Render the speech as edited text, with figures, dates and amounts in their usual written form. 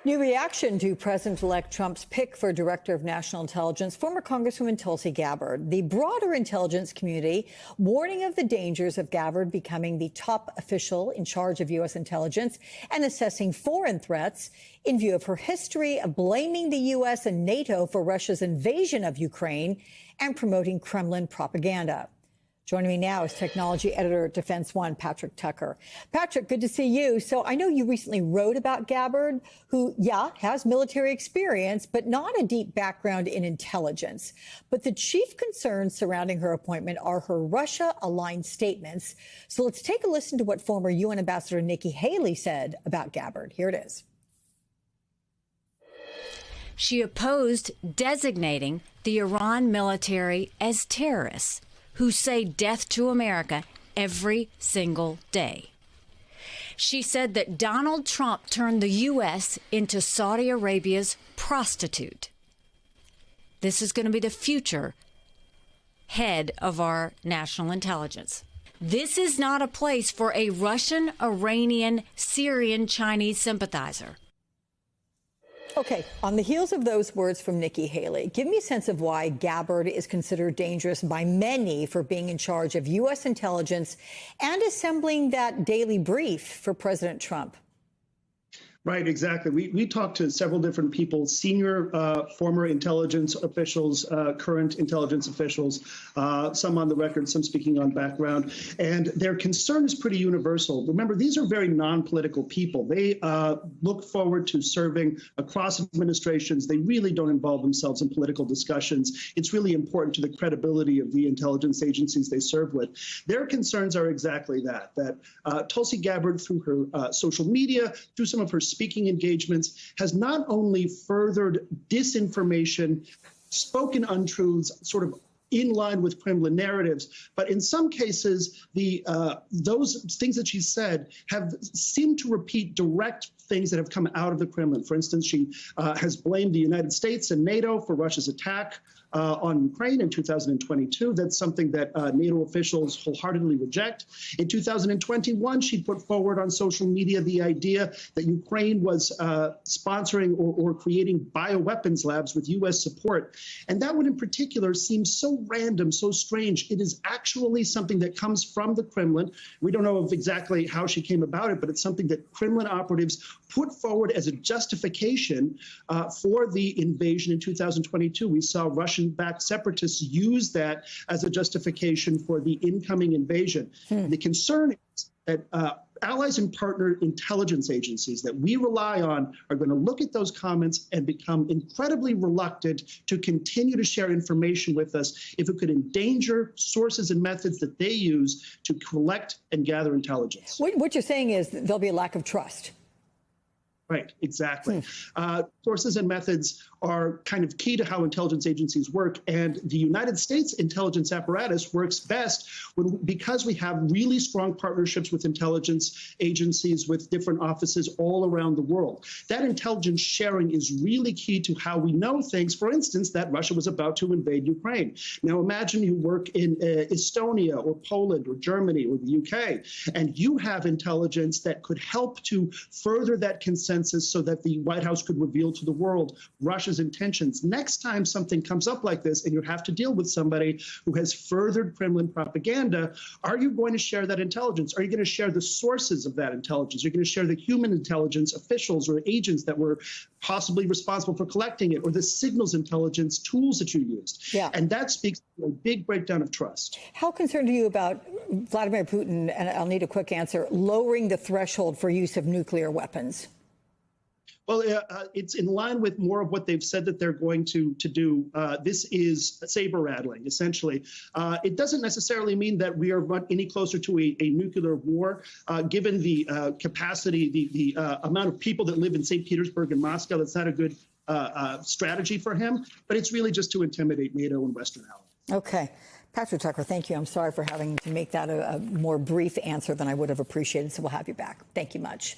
New reaction to President-elect Trump's pick for Director of National Intelligence, former Congresswoman Tulsi Gabbard. The broader intelligence community warning of the dangers of Gabbard becoming the top official in charge of U.S. intelligence and assessing foreign threats in view of her history of blaming the U.S. and NATO for Russia's invasion of Ukraine and promoting Kremlin propaganda. Joining me now is technology editor at Defense One, Patrick Tucker. Patrick, good to see you. So I know you recently wrote about Gabbard, who, has military experience, but not a deep background in intelligence. But the chief concerns surrounding her appointment are her Russia-aligned statements. So let's take a listen to what former UN Ambassador Nikki Haley said about Gabbard. Here it is. She opposed designating the Iran military as terrorists who say death to America every single day. She said that Donald Trump turned the U.S. into Saudi Arabia's prostitute. This is going to be the future head of our national intelligence. This is not a place for a Russian, Iranian, Syrian, Chinese sympathizer. Okay, on the heels of those words from Nikki Haley, give me a sense of why Gabbard is considered dangerous by many for being in charge of U.S. intelligence and assembling that daily brief for President Trump. Right, exactly. We talked to several different people, senior former intelligence officials, current intelligence officials, some on the record, some speaking on background, and their concern is pretty universal. Remember, these are very non-political people. They look forward to serving across administrations. They really don't involve themselves in political discussions. It's really important to the credibility of the intelligence agencies they serve with. Their concerns are exactly that Tulsi Gabbard, through her social media, through some of her speaking engagements, has not only furthered disinformation, spoken untruths, sort of in line with Kremlin narratives, but in some cases, those things that she said have seemed to repeat direct things that have come out of the Kremlin. For instance, she has blamed the United States and NATO for Russia's attack on Ukraine in 2022. That's something that NATO officials wholeheartedly reject. In 2021, she put forward on social media the idea that Ukraine was sponsoring or creating bioweapons labs with U.S. support. And that one in particular seems so random, so strange. It is actually something that comes from the Kremlin. We don't know of exactly how she came about it, but it's something that Kremlin operatives put forward as a justification for the invasion in 2022. We saw Russian-backed separatists use that as a justification for the incoming invasion. The concern is that allies and partner intelligence agencies that we rely on are going to look at those comments and become incredibly reluctant to continue to share information with us if it could endanger sources and methods that they use to collect and gather intelligence. What you're saying is that there'll be a lack of trust. Right, exactly. Sources and methods are kind of key to how intelligence agencies work, and the United States intelligence apparatus works best because we have really strong partnerships with intelligence agencies with different offices all around the world. That intelligence sharing is really key to how we know things, for instance, that Russia was about to invade Ukraine. Now imagine you work in Estonia or Poland or Germany or the UK, and you have intelligence that could help to further that consensus so that the White House could reveal to the world Russia's intentions. Next time something comes up like this and you have to deal with somebody who has furthered Kremlin propaganda, are you going to share that intelligence? Are you going to share the sources of that intelligence? Are you going to share the human intelligence officials or agents that were possibly responsible for collecting it, or the signals intelligence tools that you used? Yeah. And that speaks to a big breakdown of trust. How concerned are you about Vladimir Putin, and I'll need a quick answer, lowering the threshold for use of nuclear weapons? Well, it's in line with more of what they've said that they're going to do. This is saber rattling, essentially. It doesn't necessarily mean that we are any closer to a nuclear war, given the capacity, the amount of people that live in St. Petersburg and Moscow. That's not a good strategy for him, but it's really just to intimidate NATO and Western allies. Okay. Patrick Tucker, thank you. I'm sorry for having to make that a more brief answer than I would have appreciated, so we'll have you back. Thank you much.